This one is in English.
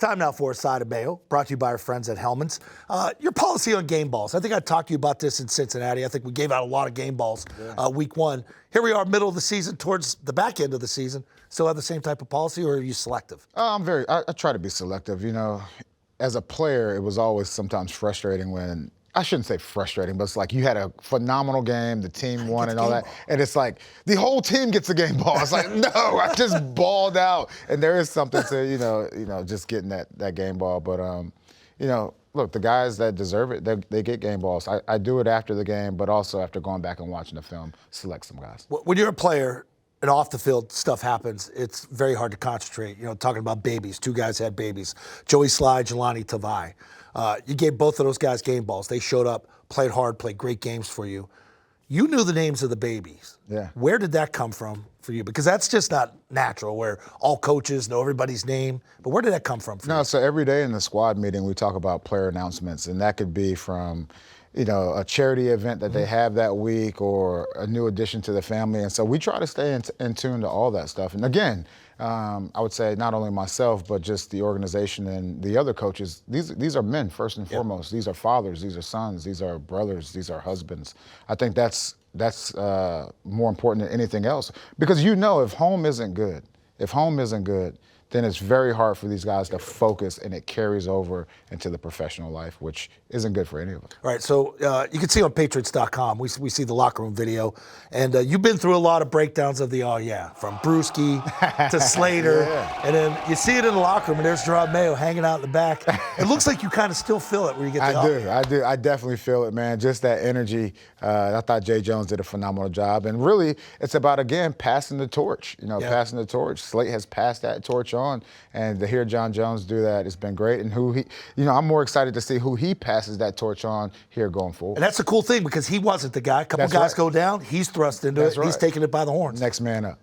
Time now for a Side of Mayo, brought to you by our friends at Hellman's. Your policy on game balls. I think I talked to you about this in Cincinnati. I think we gave out a lot of game balls week one. Here we are, middle of the season, towards the back end of the season. Still have the same type of policy, or are you selective? I try to be selective. You know, as a player, it was always sometimes frustrating when, I shouldn't say frustrating, but it's like you had a phenomenal game, the team won and all that, and it's like the whole team gets a game ball. It's like, no, I just balled out. And there is something to, you know, just getting that game ball. But, you know, look, the guys that deserve it, they get game balls. I do it after the game, but also after going back and watching the film, select some guys. When you're a player and off the field stuff happens, it's very hard to concentrate. You know, talking about babies, two guys had babies, Joey Slye, Jelani Tavai. You gave both of those guys game balls. They showed up, played hard, played great games for you. You knew the names of the babies. Yeah. Where did that come from for you? Because that's just not natural where all coaches know everybody's name. But where did that come from for you? No, so every day in the squad meeting, we talk about player announcements, and that could be from, you know, a charity event that they have that week or a new addition to the family. And so we try to stay in tune to all that stuff. And again, I would say not only myself, but just the organization and the other coaches, these are men first and foremost. These are fathers, these are sons, these are brothers, these are husbands. I think that's more important than anything else. Because you know, if home isn't good, then it's very hard for these guys to focus, and it carries over into the professional life, which isn't good for any of us. All right, so you can see on Patriots.com, we see the locker room video, and you've been through a lot of breakdowns of the from Brewski to Slater, and then you see it in the locker room, and there's Jerod Mayo hanging out in the back. It looks like you kind of still feel it where you get the I do. I definitely feel it, man. Just that energy. I thought Jay Jones did a phenomenal job, and really, it's about, again, passing the torch. You know, passing the torch. Slate has passed that torch on, and to hear John Jones do that, it's been great. And I'm more excited to see who he passes that torch on here going forward. And that's the cool thing, because he wasn't the guy. A couple guys go down, he's thrust into it. He's taking it by the horns. Next man up.